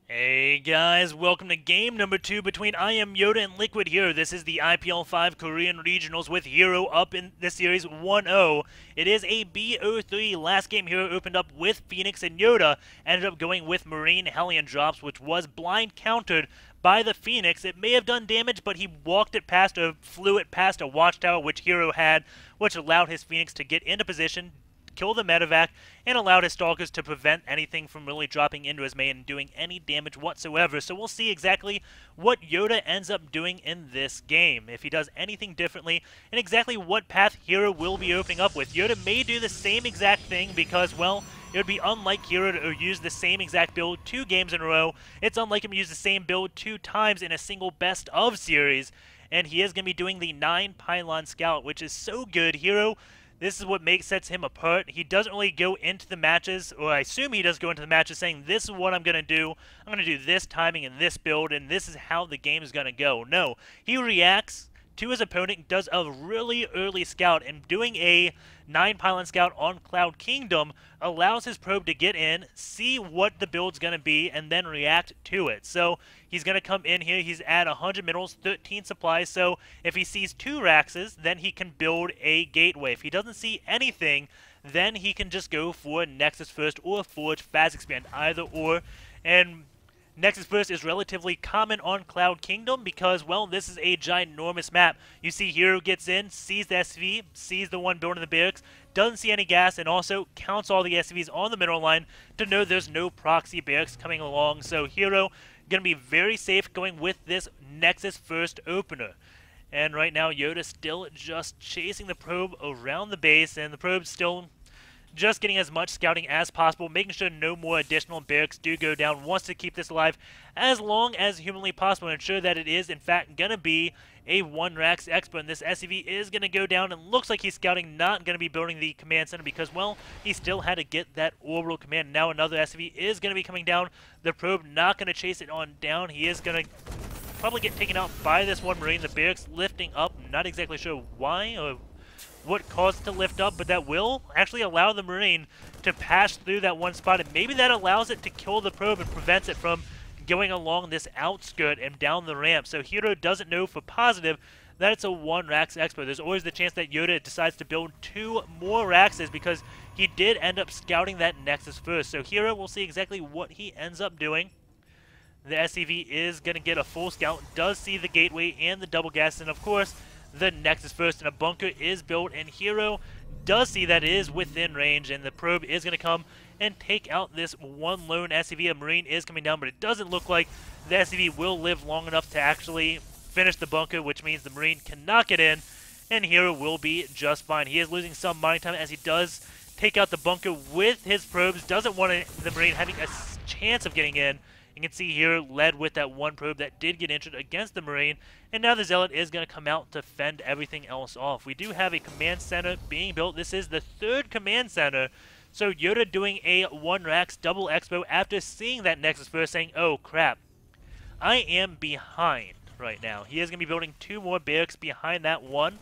Hey guys, welcome to game number 2 between IM.YoDa and Liquid Hero. This is the IPL5 Korean Regionals with Hero up in the series 1-0. It is a BO3. Last game Hero opened up with Phoenix and YoDa, ended up going with Marine Hellion drops, which was blind countered by the Phoenix. It may have done damage, but he walked it past or flew it past a watchtower, which Hero had, which allowed his Phoenix to get into position, kill the medevac, and allowed his stalkers to prevent anything from really dropping into his main and doing any damage whatsoever. So we'll see exactly what YoDa ends up doing in this game, if he does anything differently, and exactly what path Hero will be opening up with. YoDa may do the same exact thing because, well, it would be unlike Hero to use the same exact build 2 games in a row. It's unlike him to use the same build 2 times in a single best of series, and he is going to be doing the 9 Pylon Scout, which is so good. Hero, this is what sets him apart. He doesn't really go into the matches, or I assume he does go into the matches saying, this is what I'm going to do. I'm going to do this timing and this build, and this is how the game is going to go. No, he reacts to his opponent, does a really early scout, and doing a 9 Pylon Scout on Cloud Kingdom allows his probe to get in, see what the build's going to be, and then react to it. So he's going to come in here, he's at 100 minerals, 13 supplies, so if he sees 2 Raxes, then he can build a gateway. If he doesn't see anything, then he can just go for Nexus First or Forge Fast Expand, either or, and Nexus First is relatively common on Cloud Kingdom because, well, this is a ginormous map. You see Hero gets in, sees the SV, sees the one building the barracks, doesn't see any gas, and also counts all the SVs on the mineral line to know there's no proxy barracks coming along. So Hero going to be very safe going with this Nexus First opener. And right now YoDa still just chasing the probe around the base, and the probe's still just getting as much scouting as possible, making sure no more additional barracks do go down, wants to keep this alive as long as humanly possible and ensure that it is in fact going to be a 1 Rax Expo, and this SCV is going to go down, and looks like he's scouting, not going to be building the command center because, well, he still had to get that orbital command. Now another SCV is going to be coming down, the probe not going to chase it on down, he is going to probably get taken out by this one Marine, the barracks lifting up, not exactly sure why or what caused it to lift up, but that will actually allow the Marine to pass through that one spot, and maybe that allows it to kill the probe and prevents it from going along this outskirt and down the ramp. So Hero doesn't know for positive that it's a 1 Rax Expo. There's always the chance that YoDa decides to build 2 more Raxes because he did end up scouting that Nexus first. So Hero will see exactly what he ends up doing. The SCV is going to get a full scout, does see the gateway and the double gas, and of course the Nexus First, and a bunker is built, and Hero does see that it is within range, and the probe is going to come and take out this one lone SCV. A Marine is coming down, but it doesn't look like the SCV will live long enough to actually finish the bunker, which means the Marine cannot get in, and Hero will be just fine. He is losing some mining time as he does take out the bunker with his probes, doesn't want the Marine having a chance of getting in. You can see here, led with that one probe that did get injured against the Marine, and now the Zealot is going to come out to fend everything else off. We do have a command center being built. This is the 3rd command center, so YoDa doing a 1 Rax double expo after seeing that Nexus First, saying, oh crap, I am behind right now. He is going to be building 2 more barracks behind that one.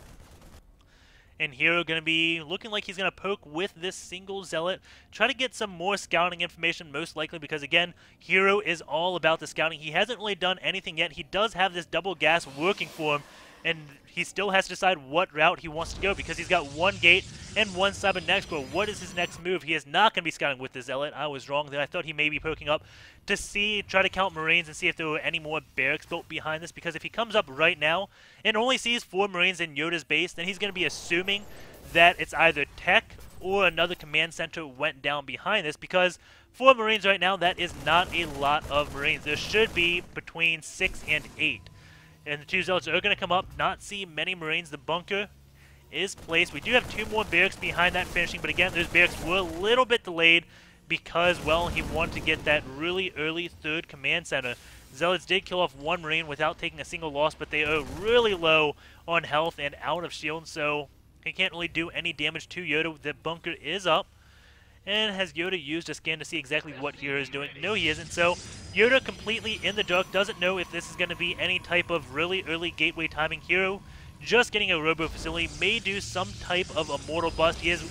And Hero going to be looking like he's going to poke with this single Zealot. Try to get some more scouting information, most likely, because, again, Hero is all about the scouting. He hasn't really done anything yet. He does have this double gas working for him, and he still has to decide what route he wants to go because he's got 1 gate and 1 sub and next. But what is his next move? He is not going to be scouting with the Zealot. I was wrong there. I thought he may be poking up to try to count Marines and see if there were any more barracks built behind this, because if he comes up right now and only sees 4 Marines in YoDa's base, then he's going to be assuming that it's either tech or another command center went down behind this, because 4 Marines right now, that is not a lot of Marines. There should be between 6 and 8. And the 2 Zealots are going to come up, not see many Marines. The bunker is placed. We do have 2 more barracks behind that finishing, but again, those barracks were a little bit delayed because, well, he wanted to get that really early 3rd command center. Zealots did kill off 1 Marine without taking a single loss, but they are really low on health and out of shield, so he can't really do any damage to YoDa. The bunker is up. And has YoDa used a scan to see exactly what Hero is doing? No, he isn't. So YoDa completely in the dark, doesn't know if this is going to be any type of really early gateway timing. Hero just getting a robo facility, may do some type of immortal bust. He is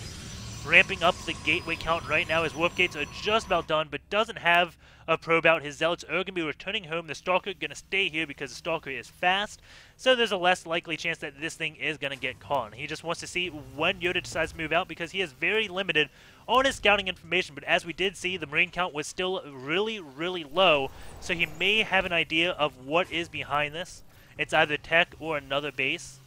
ramping up the gateway count right now. His warp gates are just about done, but doesn't have a probe out. His zealots are going to be returning home. The Stalker going to stay here because the Stalker is fast, so there's a less likely chance that this thing is going to get caught. He just wants to see when YoDa decides to move out because he is very limited on his scouting information, but as we did see, the Marine count was still really, really low, so he may have an idea of what is behind this. It's either tech or another base.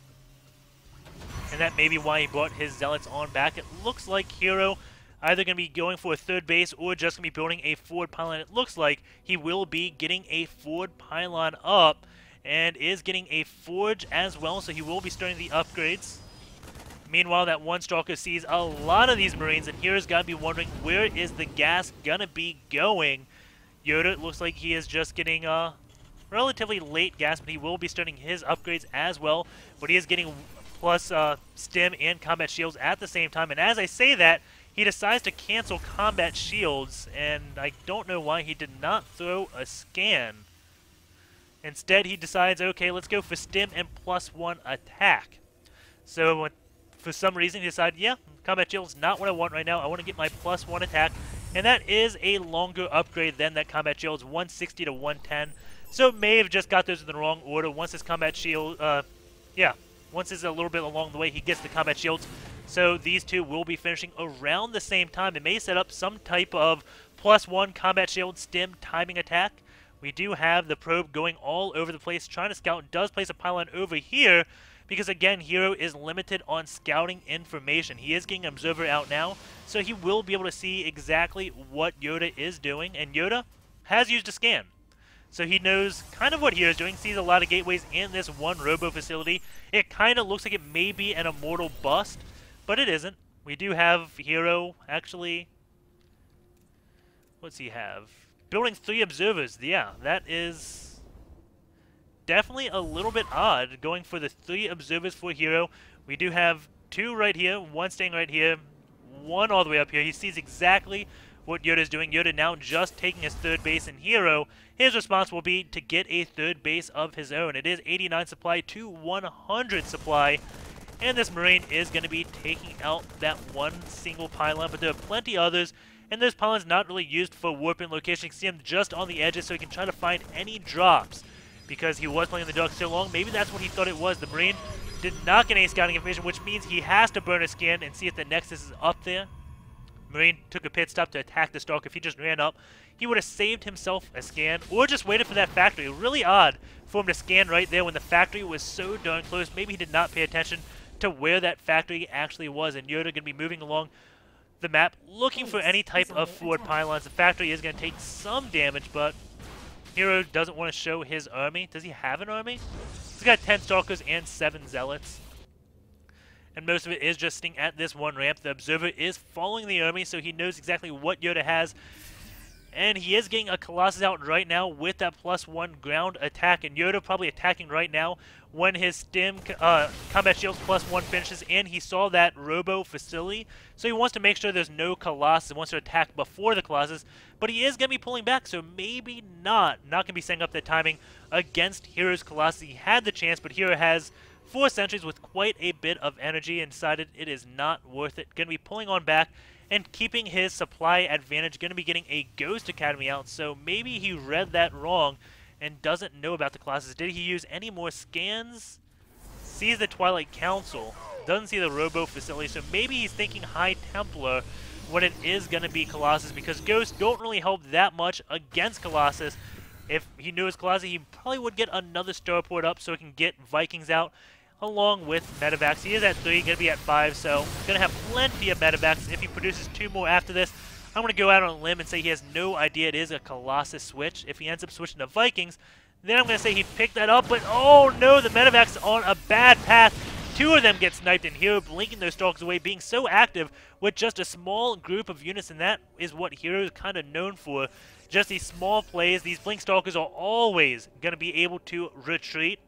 And that may be why he brought his zealots on back. It looks like Hero either going to be going for a third base or just going to be building a forward pylon. It looks like he will be getting a forward pylon up and is getting a forge as well, so he will be starting the upgrades. Meanwhile, that one Stalker sees a lot of these Marines, and Hero's got to be wondering where is the gas going to be going. YoDa, it looks like he is just getting relatively late gas, but he will be starting his upgrades as well. But he is getting plus stim and combat shields at the same time. And as I say that, he decides to cancel combat shields, and I don't know why he did not throw a scan. Instead, he decides, okay, let's go for stim and +1 attack. So for some reason, he decided, yeah, combat shield's not what I want right now. I want to get my +1 attack, and that is a longer upgrade than that combat shield's 160 to 110. So may have just got those in the wrong order. Once his combat shield, once it's a little bit along the way, he gets the combat shields. So these two will be finishing around the same time. It may set up some type of +1 combat shield stim timing attack. We do have the probe going all over the place, trying to scout. Does place a pylon over here because, again, Hero is limited on scouting information. He is getting an observer out now, so he will be able to see exactly what YoDa is doing. And YoDa has used a scan, so he knows kind of what Hero's doing. Sees a lot of gateways in this one robo facility. It kind of looks like it may be an immortal bust, but it isn't. We do have Hero actually. What's he have? Building 3 observers. Yeah, that is definitely a little bit odd, going for the 3 observers for Hero. We do have 2 right here, 1 staying right here, 1 all the way up here. He sees exactly what YoDa's doing. YoDa now just taking his 3rd base, and Hero, his response will be to get a 3rd base of his own. It is 89 supply to 100 supply, and this Marine is going to be taking out that one single pylon, but there are plenty others. And those pylons not really used for warping location. You can see him just on the edges so he can try to find any drops because he was playing in the dark so long. Maybe that's what he thought it was. The Marine did not get any scouting information, which means he has to burn a scan and see if the Nexus is up there. Marine took a pit stop to attack the Stalker. If he just ran up, he would have saved himself a scan or just waited for that factory. Really odd for him to scan right there when the factory was so darn close. Maybe he did not pay attention to where that factory actually was. And YoDa going to be moving along the map looking for any type of forward pylons. The factory is going to take some damage, but Hero doesn't want to show his army. Does he have an army? He's got 10 Stalkers and 7 Zealots. And most of it is just sitting at this one ramp. The Observer is following the army, so he knows exactly what YoDa has. And he is getting a Colossus out right now with that +1 ground attack. And YoDa probably attacking right now when his stim combat shields +1 finishes. And he saw that robo facility, so he wants to make sure there's no Colossus. He wants to attack before the Colossus. But he is going to be pulling back, so maybe not going to be setting up that timing against Hero's Colossus. He had the chance, but Hero has 4 sentries with quite a bit of energy and decided it is not worth it. Going to be pulling on back and keeping his supply advantage. Going to be getting a Ghost Academy out, so maybe he read that wrong and doesn't know about the Colossus. Did he use any more scans? Sees the Twilight Council, doesn't see the Robo facility, so maybe he's thinking High Templar when it is going to be Colossus, because Ghosts don't really help that much against Colossus. If he knew his Colossus, he probably would get another Starport up so he can get Vikings out along with Medivacs. He is at 3, going to be at 5, so going to have plenty of Medivacs. If he produces 2 more after this, I'm going to go out on a limb and say he has no idea it is a Colossus switch. If he ends up switching to Vikings, then I'm going to say he picked that up, but oh no, the Medivac's on a bad path. 2 of them get sniped, and Hero blinking those Stalkers away, being so active with just a small group of units, and that is what Hero is kind of known for. Just these small plays. These Blink Stalkers are always going to be able to retreat.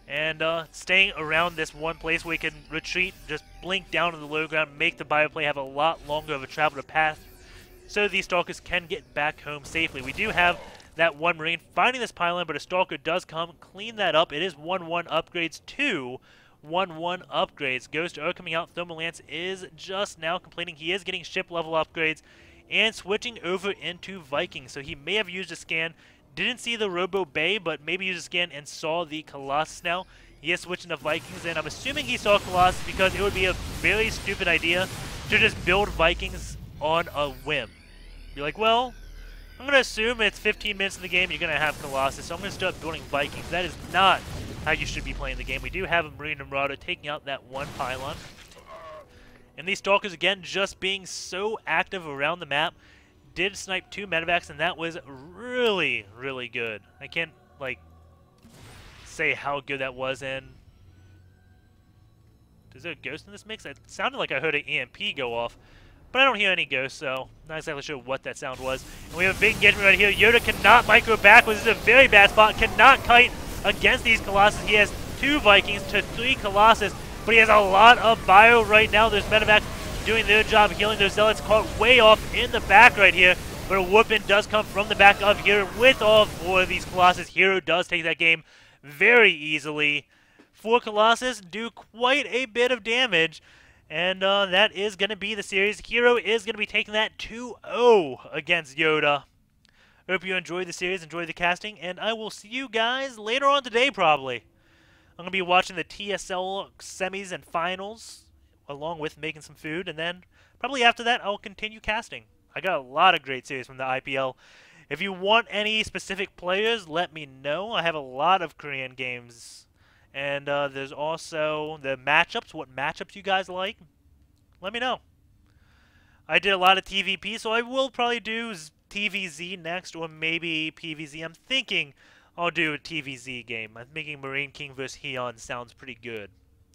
And staying around this one place where he can retreat, just blink down to the low ground, make the bioplay have a lot longer of a travel to path, so these Stalkers can get back home safely. We do have that one Marine finding this pylon, but a Stalker does come, clean that up. It is 1-1 upgrades to 1-1 upgrades. Ghost O coming out. Thermalance is just now completing. He is getting ship level upgrades and switching over into Viking. So he may have used a scan. Didn't see the Robo Bay, but maybe used a scan and saw the Colossus now. He is switching to Vikings, and I'm assuming he saw Colossus because it would be a very stupid idea to just build Vikings on a whim. Be like, well, I'm going to assume it's 15 minutes in the game, you're going to have Colossus, so I'm going to start building Vikings. That is not how you should be playing the game. We do have a Marine and Marauder taking out that one pylon. And these Stalkers, again, just being so active around the map, did snipe 2 medevacs, and that was really, really good. I can't, like, say how good that was. And is there a ghost in this mix? It sounded like I heard an EMP go off, but I don't hear any ghosts, so not exactly sure what that sound was. And we have a big engagement right here. YoDa cannot micro backwards. This is a very bad spot. Cannot kite against these Colossus. He has 2 Vikings to 3 Colossus, but he has a lot of bio right now. There's medevacs doing their job, healing those Zealots. Caught way off in the back right here, but a whooping does come from the back of Hero with all 4 of these Colossus. Hero does take that game very easily. 4 Colossus do quite a bit of damage, and that is going to be the series. Hero is going to be taking that 2-0 against YoDa. Hope you enjoyed the series, enjoyed the casting, and I will see you guys later on today probably. I'm going to be watching the TSL semis and finals, along with making some food, and then probably after that I'll continue casting. I got a lot of great series from the IPL. If you want any specific players, let me know. I have a lot of Korean games. And there's also the matchups, what matchups you guys like. Let me know. I did a lot of TVP, so I will probably do TVZ next, or maybe PVZ. I'm thinking I'll do a TVZ game. I'm thinking Marine King vs. Heon sounds pretty good.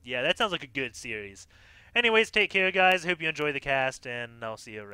Yeah, that sounds like a good series. Anyways, take care, guys. Hope you enjoy the cast, and I'll see you around.